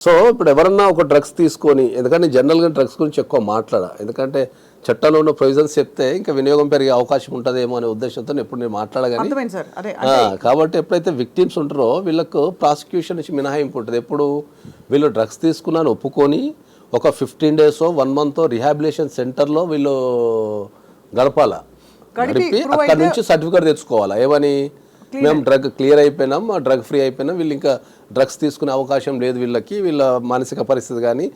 So ఇప్పుడు ఎవరన్నా ఒక డ్రగ్స్ తీసుకొని, ఎందుకంటే జనరల్గా డ్రగ్స్ గురించి ఎక్కువ మాట్లాడా, ఎందుకంటే చట్టంలో ఉన్న ప్రొవిజన్స్ చెప్తే ఇంకా వినియోగం పెరిగే అవకాశం ఉంటుందేమో అనే ఉద్దేశంతో ఎప్పుడు నేను మాట్లాడగాని. కాబట్టి ఎప్పుడైతే విక్టిమ్స్ ఉంటారో వీళ్ళకు ప్రాసిక్యూషన్ నుంచి మినహాయింపు ఉంటుంది. ఎప్పుడు వీళ్ళు డ్రగ్స్ తీసుకున్నాను ఒప్పుకొని ఒక 15 days 1 month రిహాబిలిటేషన్ సెంటర్లో వీళ్ళు గడపాల, గడిపి అక్కడ నుంచి సర్టిఫికేట్ తెచ్చుకోవాలా, ఏమని మేము డ్రగ్ క్లియర్ అయిపోయినాం, డ్రగ్ ఫ్రీ అయిపోయినాం, వీళ్ళు ఇంకా డ్రగ్స్ తీసుకునే అవకాశం లేదు, వీళ్ళకి వీళ్ళ మానసిక పరిస్థితి కానీ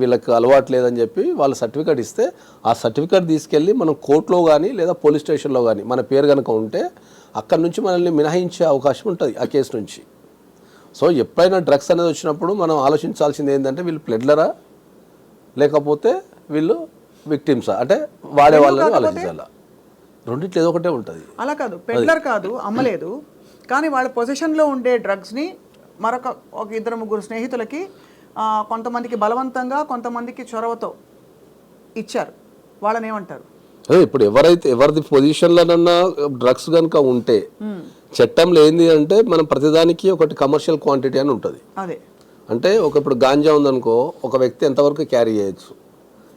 వీళ్ళకి అలవాటు లేదని చెప్పి వాళ్ళు సర్టిఫికేట్ ఇస్తే ఆ సర్టిఫికేట్ తీసుకెళ్ళి మనం కోర్టులో కానీ లేదా పోలీస్ స్టేషన్లో కానీ మన పేరు కనుక ఉంటే అక్కడ నుంచి మనల్ని మినహాయించే అవకాశం ఉంటుంది ఆ కేసు నుంచి. సో ఎప్పుడైనా డ్రగ్స్ అనేది వచ్చినప్పుడు మనం ఆలోచించాల్సింది ఏంటంటే వీళ్ళు ప్లెడ్లరా లేకపోతే వీళ్ళు విక్టిమ్సా, అంటే వాడే వాళ్ళని ఆలోచించాలా. రెండిట్లో ఏదో ఒకటే ఉంటుంది. అలా కాదు, పెడ్లర్ కాదు, అమ్మలేదు, కానీ వాళ్ళ పొజిషన్లో ఉండే డ్రగ్స్ని మరొక ఒక 2-3 స్నేహితులకి కొంతమందికి బలవంతంగా కొంతమందికి చొరవతో ఇచ్చారు. వాళ్ళని ఏమంటారు? ఇప్పుడు ఎవరిది పొజిషన్లోనన్నా డ్రగ్స్ కనుక ఉంటే చట్టంలో ఏంది అంటే మనం ప్రతిదానికి ఒకటి కమర్షియల్ క్వాంటిటీ అని ఉంటుంది. అదే అంటే ఇప్పుడు గాంజా ఉందనుకో, ఒక వ్యక్తి ఎంతవరకు క్యారీ చేయొచ్చు,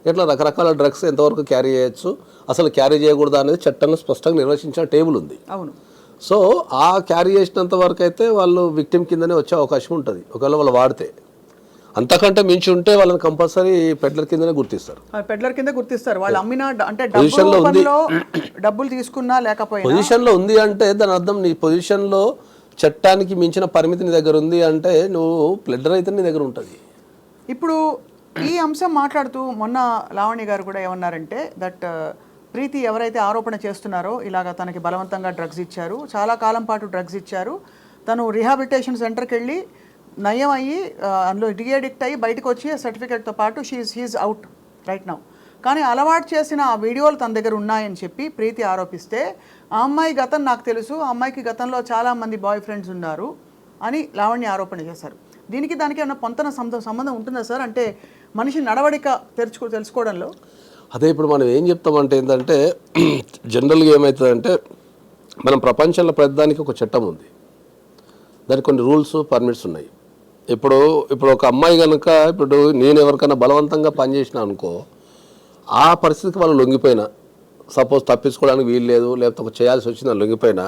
ఇట్లా రకరకాల డ్రగ్స్ ఎంతవరకు క్యారీ చేయొచ్చు, అసలు క్యారీ చేయకూడదు అనేది చట్టంలో స్పష్టంగా నిర్వచించిన టేబుల్ ఉంది. అవును. సో ఆ క్యారీ చేసినంత వరకు అయితే వాళ్ళు విక్టిమ్ కిందనే వచ్చే అవకాశం ఉంటుంది. ఒకవేళ వాళ్ళు వాడితే అంతకంటే మించి ఉంటే వాళ్ళని కంపల్సరీ పెడ్లర్ కిందనే గుర్తిస్తారు. పెడ్లర్ కింద గుర్తిస్తారు. వాళ్ళు అమ్మిన అంటే డబ్బులు తీసుకున్నా లేకపోయినా పొజిషన్లో ఉంది అంటే దాని అర్థం నీ పొజిషన్లో చట్టానికి మించిన పరిమితి నీ దగ్గర ఉంది అంటే నువ్వు ప్లెడ్లర్ అయితే నీ దగ్గర ఉంటుంది. ఇప్పుడు ఈ అంశం మాట్లాడుతూ మొన్న లావణ్య గారు కూడా ఏమన్నారంటే దట్ ప్రీతి ఎవరైతే ఆరోపణ చేస్తున్నారో ఇలాగ తనకి బలవంతంగా డ్రగ్స్ ఇచ్చారు, చాలా కాలం పాటు డ్రగ్స్ ఇచ్చారు, తను రిహాబిలిటేషన్ సెంటర్కి వెళ్ళి నయం అయ్యి అందులో డిఎడిక్ట్ అయ్యి బయటకు వచ్చి సర్టిఫికేట్తో పాటు షీఈస్ అవుట్ రైట్ నౌ. కానీ అలవాటు చేసిన ఆ వీడియోలు తన దగ్గర ఉన్నాయని చెప్పి ప్రీతి ఆరోపిస్తే ఆ అమ్మాయి గతం నాకు తెలుసు, ఆ అమ్మాయికి గతంలో చాలామంది బాయ్ ఫ్రెండ్స్ ఉన్నారు అని లావణ్య ఆరోపణ చేశారు. దీనికి దానికి ఏమైనా పొంతన సంబంధం ఉంటుందా సార్? అంటే మనిషి నడవడిక తెలుసుకోవడంలో అదే ఇప్పుడు మనం ఏం చెప్తామంటే ఏంటంటే జనరల్గా ఏమవుతుందంటే మనం ప్రపంచంలో ప్రతిదానికి ఒక చట్టం ఉంది, దానికి కొన్ని రూల్స్ పర్మిట్స్ ఉన్నాయి. ఇప్పుడు ఒక అమ్మాయి కనుక ఇప్పుడు నేను ఎవరికైనా బలవంతంగా పనిచేసినా అనుకో, ఆ పరిస్థితికి వాళ్ళు లొంగిపోయినా, సపోజ్ తప్పించుకోవడానికి వీలు లేదు లేకపోతే ఒక చేయాల్సి వచ్చింది లొంగిపోయినా,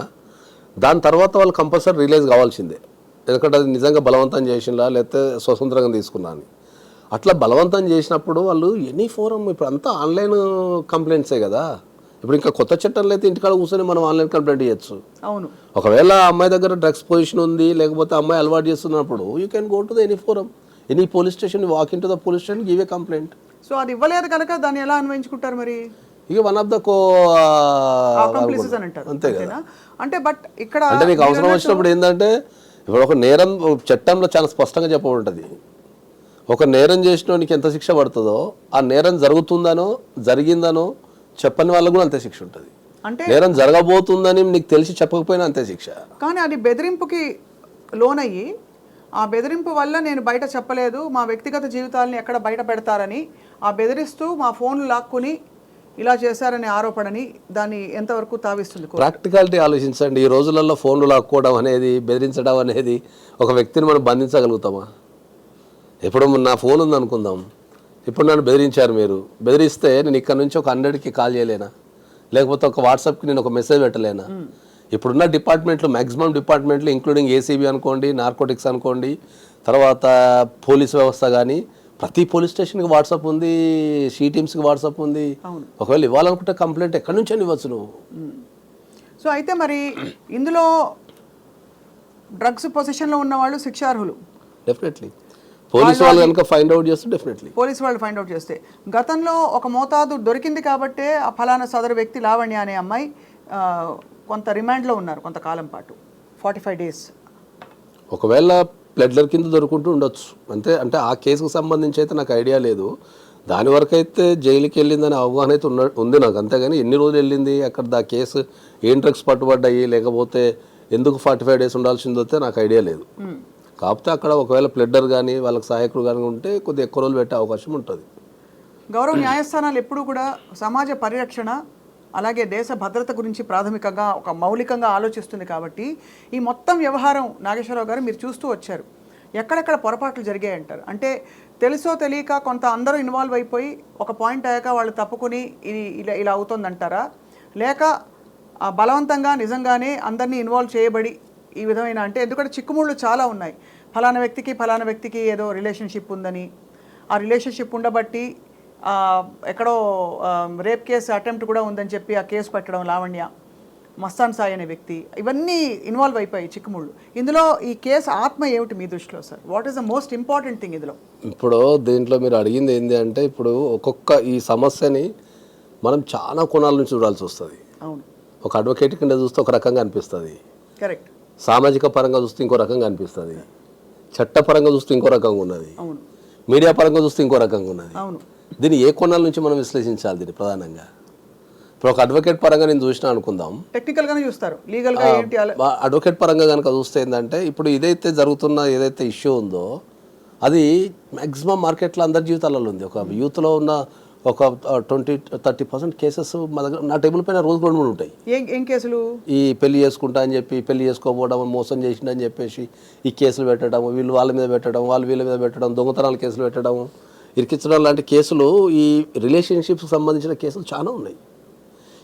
దాని తర్వాత వాళ్ళు కంపల్సరీ రిలీజ్ కావాల్సిందే, ఎందుకంటే అది నిజంగా బలవంతం చేసినా లేకపోతే స్వతంత్రంగా తీసుకున్నా అని. అట్లా బలవంతం చేసినప్పుడు వాళ్ళు ఎనీ ఫోరం, ఇప్పుడు అంతా ఆన్లైన్ కంప్లైంట్సే కదా. ఇప్పుడు ఇంకా కొత్త చట్టంలో అయితే ఇంటికాడ కూర్చొని మనం ఆన్లైన్ కంప్లైంట్ చేయొచ్చు. అవును. ఒకవేళ అమ్మాయి దగ్గర డ్రగ్స్ పొజిషన్ ఉంది లేకపోతే అమ్మాయి అలవాటు చేస్తున్నప్పుడు you can go to the any forum, any police station, walk in to the police station, give a complaint. So అది ఇవ్వలేదు కనుక దాన్ని ఎలా అన్వయించుకుంటారు మరి? ఇక వన్ ఆఫ్ ద అంతే కదా. అంటే బట్ ఇక్కడ అంటే నీకు అవసరం వచ్చినప్పుడు ఏంటంటే ఇప్పుడు ఒక నేరం చట్టంలో చాలా స్పష్టంగా చెప్పబడుతుంది. ఒక నేరం చేసినోనికి ఎంత శిక్ష పడుతుందో ఆ నేరం జరుగుతుందనో జరిగిందనో చెప్పని వాళ్ళకు కూడా అంతే శిక్ష ఉంటుంది. అంటే నేరం జరగబోతుందని నీకు తెలిసి చెప్పకపోయినా అంతే శిక్ష. కానీ అది బెదిరింపుకి లోనయ్యి ఆ బెదిరింపు వల్ల నేను బయట చెప్పలేదు, మా వ్యక్తిగత జీవితాలని ఎక్కడ బయట పెడతారని ఆ బెదిరిస్తూ మా ఫోన్లు లాక్కుని ఇలా చేశారనే ఆరోపణని దాన్ని ఎంతవరకు తావిస్తుంది? ప్రాక్టికాలిటీ ఆలోచించండి. ఈ రోజులలో ఫోన్లు లాక్కోవడం అనేది, బెదిరించడం అనేది ఒక వ్యక్తిని మనం బంధించగలుగుతామా? ఇప్పుడు నా ఫోన్ ఉంది అనుకుందాం, ఇప్పుడు నన్ను బెదిరించారు, మీరు బెదిరిస్తే నేను ఇక్కడ నుంచి ఒక 100కి కాల్ చేయలేనా, లేకపోతే ఒక వాట్సాప్కి నేను ఒక మెసేజ్ పెట్టలేనా? ఇప్పుడున్న డిపార్ట్మెంట్లు మ్యాక్సిమం డిపార్ట్మెంట్లు ఇంక్లూడింగ్ ఏసీబీ అనుకోండి, నార్కోటిక్స్ అనుకోండి, తర్వాత పోలీస్ వ్యవస్థ కానీ ప్రతి పోలీస్ స్టేషన్కి వాట్సాప్ ఉంది, షీ టీమ్స్కి వాట్సాప్ ఉంది. ఒకవేళ ఇవ్వాలనుకుంటే కంప్లైంట్ ఎక్కడి నుంచి అని ఇవ్వచ్చు నువ్వు. సో అయితే మరి ఇందులో డ్రగ్స్ పొజిషన్లో ఉన్న వాళ్ళు శిక్షార్హులు డెఫినెట్లీ. పోలీసు వాళ్ళు కనుక ఫైండ్ అవుట్ చేస్తే డెఫినెట్లీ పోలీసు వాళ్ళు ఫైండ్ అవుట్ చేస్తే గతంలో ఒక మోతాదు దొరికింది కాబట్టే ఆ ఫలానా సదరు వ్యక్తి లావణ్య అనే అమ్మాయి కొంత రిమాండ్లో ఉన్నారు కొంతకాలం పాటు, 45 days. ఒకవేళ ప్లెడ్లర్ కింద దొరుకుంటూ ఉండొచ్చు అంతే. అంటే ఆ కేసుకు సంబంధించి అయితే నాకు ఐడియా లేదు. దాని వరకు అయితే జైలుకి వెళ్ళిందని అవగాహన అయితే ఉంది నాకు, అంతేగాని ఎన్ని రోజులు వెళ్ళింది అక్కడ దా కేసు, ఏం డ్రగ్స్ పట్టుబడ్డాయి లేకపోతే ఎందుకు 45 days ఉండాల్సిందో అయితే నాకు ఐడియా లేదు. కాకపోతే అక్కడ ఒకవేళ ప్లెడ్లర్ కానీ వాళ్ళకి సహాయకుడు కానీ ఉంటే కొద్దిగా ఎక్కువ రోజులు పెట్టే అవకాశం ఉంటుంది. గౌరవ న్యాయస్థానాలు ఎప్పుడూ కూడా సమాజ పరిరక్షణ అలాగే దేశ భద్రత గురించి ప్రాథమికంగా ఒక మౌలికంగా ఆలోచిస్తుంది కాబట్టి ఈ మొత్తం వ్యవహారం నాగేశ్వరరావు గారు మీరు చూస్తూ వచ్చారు. ఎక్కడెక్కడ పొరపాట్లు జరిగాయి అంటారు? అంటే తెలుసో తెలియక కొంత అందరూ ఇన్వాల్వ్ అయిపోయి ఒక పాయింట్ అయ్యాక వాళ్ళు తప్పుకుని ఇది ఇలా ఇలా అవుతుందంటారా, లేక బలవంతంగా నిజంగానే అందరినీ ఇన్వాల్వ్ చేయబడి ఈ విధమైన, అంటే ఎందుకంటే చిక్కుముళ్ళు చాలా ఉన్నాయి. ఫలానా వ్యక్తికి ఏదో రిలేషన్షిప్ ఉందని, ఆ రిలేషన్షిప్ ఉండబట్టి ఎక్కడో రేప్ కేసు అటెంప్ట్ కూడా ఉందని చెప్పి ఆ కేసు పెట్టడం లావణ్య, మస్తాన్ సాయి అనే వ్యక్తి, ఇవన్నీ ఇన్వాల్వ్ అయిపోయాయి చిక్కుముళ్ళు. ఇందులో ఈ కేసు ఆత్మ ఏమిటి మీ దృష్టిలో sir? What is the most important thing ఇందులో? ఇప్పుడు దీంట్లో మీరు అడిగింది ఏంటి అంటే, ఇప్పుడు ఒక్కొక్క ఈ సమస్యని మనం చాలా కోణాల నుంచి చూడాల్సి వస్తుంది. అవును, ఒక అడ్వకేట్ కింద చూస్తే ఒక రకంగా అనిపిస్తుంది, కరెక్ట్. సామాజిక పరంగా చూస్తే ఇంకో రకంగా అనిపిస్తుంది, చట్టపరంగా చూస్తే ఇంకో రకంగా ఉన్నది, అవును, మీడియా పరంగా చూస్తే ఇంకో రకంగా ఉన్నది. అవును. దీన్ని ఏ కోణాల నుంచి మనం విశ్లేషించాలి దీన్ని ప్రధానంగా? ఇప్పుడు ఒక అడ్వకేట్ పరంగా నేను చూసినా అనుకుందాం, టెక్నికల్గానే చూస్తారు, లీగల్గా ఏంటి అడ్వకేట్ పరంగా కనుక చూస్తే ఏంటంటే, ఇప్పుడు ఏదైతే ఏదైతే ఇష్యూ ఉందో అది మ్యాక్సిమం మార్కెట్లో అందరి జీవితాలలో ఉంది. ఒక యూత్లో ఉన్న ఒక 20-30% కేసెస్ మా దగ్గర నా టేబుల్ పైన రోజు 2-3 ఉంటాయి. ఏం కేసులు? ఈ పెళ్లి చేసుకుంటా అని చెప్పి, పెళ్లి చేసుకోకపోవడం, మోసం చేసిండని చెప్పేసి ఈ కేసులు పెట్టడం, వీళ్ళు వాళ్ళ మీద పెట్టడం, వాళ్ళు వీళ్ళ మీద పెట్టడం, దొంగతనాల కేసులు పెట్టడం, ఇరికించడం లాంటి కేసులు, ఈ రిలేషన్షిప్స్కి సంబంధించిన కేసులు చాలా ఉన్నాయి.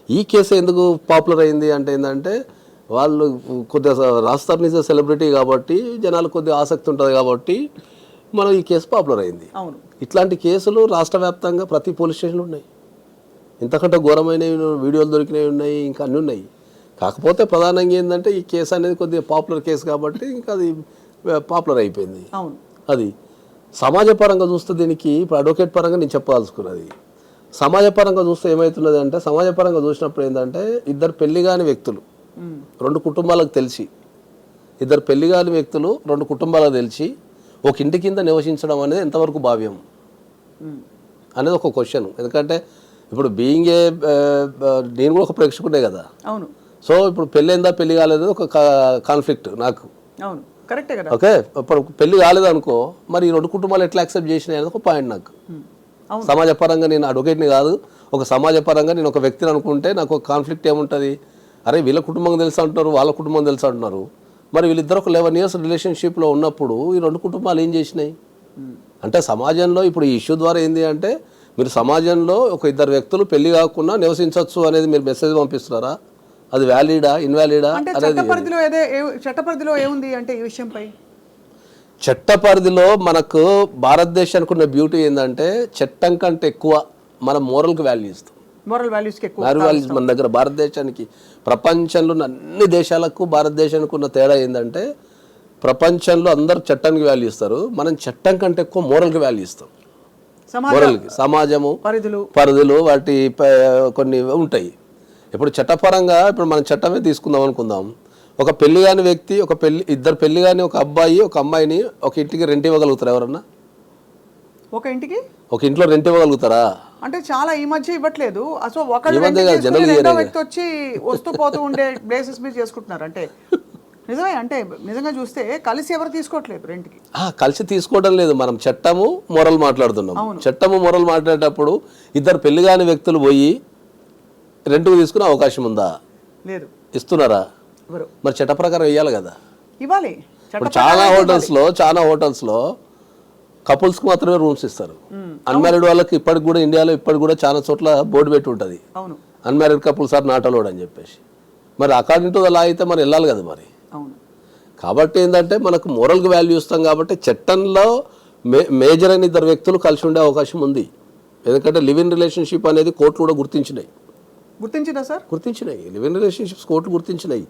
ఈ కేసు ఎందుకు పాపులర్ అయింది అంటే ఏంటంటే, వాళ్ళు కొద్దిగా రాస్తారు నిజ సెలబ్రిటీ కాబట్టి జనాలు కొద్దిగా ఆసక్తి ఉంటుంది కాబట్టి మనం ఈ కేసు పాపులర్ అయింది. అవును, ఇట్లాంటి కేసులు రాష్ట్ర వ్యాప్తంగా ప్రతి పోలీస్ స్టేషన్లో ఉన్నాయి. ఇంతకంటే ఘోరమైనవి వీడియోలు దొరికినవి ఉన్నాయి, ఇంకా అన్నీ ఉన్నాయి. కాకపోతే ప్రధానంగా ఏంటంటే, ఈ కేసు అనేది కొద్దిగా పాపులర్ కేసు కాబట్టి ఇంకా అది పాపులర్ అయిపోయింది. అవును. అది సమాజ పరంగా చూస్తే దీనికి ఇప్పుడు అడ్వకేట్ పరంగా నేను చెప్పాల్సుకున్నది. సమాజ పరంగా చూస్తే ఏమవుతున్నది అంటే, సమాజ పరంగా చూసినప్పుడు ఏంటంటే, ఇద్దరు పెళ్లి కాని వ్యక్తులు 2 కుటుంబాలకు తెలిసి, ఇద్దరు పెళ్లి కాని వ్యక్తులు 2 కుటుంబాలకు తెలిసి ఒక ఇంటి కింద నివసించడం అనేది ఎంతవరకు భావ్యం అనేది ఒక క్వశ్చన్. ఎందుకంటే ఇప్పుడు బీయింగ్ నేను కూడా ఒక ప్రేక్షకుడే కదా. అవును. సో ఇప్పుడు పెళ్ళైందా పెళ్లి కాలేదు ఒక కాన్ఫ్లిక్ట్ నాకు. అవును, కరెక్టే కదా. ఓకే, ఇప్పుడు పెళ్లి కాలేదు అనుకో, మరి ఈ 2 కుటుంబాలు ఎట్లా యాక్సెప్ట్ చేసినాయి అనేది ఒక పాయింట్ నాకు. సమాజ పరంగా నేను అడ్వకేట్ని కాదు, ఒక సమాజ పరంగా నేను ఒక వ్యక్తిని అనుకుంటే నాకు ఒక కాన్ఫ్లిక్ట్ ఏముంటుంది? అరే వీళ్ళ కుటుంబం తెలుసు అంటున్నారు, వాళ్ళ కుటుంబం తెలుసు అంటున్నారు, మరి వీళ్ళిద్దరు ఒక 11 years రిలేషన్షిప్లో ఉన్నప్పుడు ఈ 2 కుటుంబాలు ఏం చేసినాయి అంటే, సమాజంలో ఇప్పుడు ఈ ఇష్యూ ద్వారా ఏంది అంటే, మీరు సమాజంలో ఒక ఇద్దరు వ్యక్తులు పెళ్లి కాకుండా నివసించవచ్చు అనేది మీరు మెసేజ్ పంపిస్తున్నారా? అది వ్యాలిడా ఇన్వాలిడా అనేది చట్టపరిధిలో ఏముంది అంటే ఈ విషయంపై? చట్టపరిధిలో మనకు భారతదేశానికి ఉన్న బ్యూటీ ఏంటంటే, చట్టం కంటే ఎక్కువ మన మోరల్కి వాల్యూ ఇస్తాం. మోరల్ వాల్యూస్కి ఎక్కువ వాల్యూస్ మన దగ్గర భారతదేశానికి, ప్రపంచంలో అన్ని దేశాలకు భారతదేశానికి ఉన్న తేడా ఏంటంటే, ప్రపంచంలో అందరూ చట్టానికి వాల్యూ ఇస్తారు, మనం చట్టం కంటే ఎక్కువ మోరల్కి వాల్యూ ఇస్తాం. మోరల్కి, సమాజము పరిధులు వాటి కొన్ని ఉంటాయి. ఇప్పుడు చట్టపరంగా ఇప్పుడు మనం చట్టమే తీసుకుందాం అనుకుందాం, ఒక పెళ్లి కాని వ్యక్తి ఇద్దరు పెళ్లి కాని ఒక అబ్బాయి ఒక అమ్మాయిని ఒక ఇంటికి రెంట్ ఇవ్వగలుగుతారా? ఎవరన్నా ఒక ఇంట్లో రెంట్ ఇవ్వగలుగుతారా? అంటే చాలా ఈ మధ్య ఇవ్వట్లేదు. అసలు వ్యక్తి వచ్చి వస్తూ పోతూ ఉండే ప్లేసెస్ మీద చేసుకుంటున్నారు. అంటే నిజమే, అంటే నిజంగా చూస్తే కలిసి ఎవరు తీసుకోవట్లేదు రెంట్కి. కలిసి తీసుకోవడం లేదు, మనం చట్టము మొరల్ మాట్లాడుతున్నాం. చట్టము మొరల్ మాట్లాడేటప్పుడు ఇద్దరు పెళ్లి కాని వ్యక్తులు పోయి రెంట్కు తీసుకునే అవకాశం ఉందా? లేదు. ఇస్తున్నారా? మరి చట్ట ప్రకారం ఇవ్వాలి కదా, ఇవ్వాలి. చాలా హోటల్స్లో కపుల్స్కి మాత్రమే రూమ్స్ ఇస్తారు. అన్మ్యారీడ్ వాళ్ళకి ఇండియాలో ఇప్పటికి కూడా చాలా చోట్ల బోర్డు పెట్టి ఉంటుంది, unmarried couples are not allowed అని చెప్పేసి. మరి అకార్డింగ్ టు ద లా అయితే మరి వెళ్ళాలి కదా మరి. కాబట్టి ఏంటంటే మనకు మోరల్కి వాల్యూ ఇస్తాం కాబట్టి చట్టంలో మేజర్ అయిన ఇద్దరు వ్యక్తులు కలిసి ఉండే అవకాశం ఉంది. ఎందుకంటే లివ్ ఇన్ రిలేషన్షిప్ అనేది కోర్టులు కూడా గుర్తించినాయి. లివ్ ఇన్ రిలేషన్షిప్స్ కోర్టులు గుర్తించినాయి.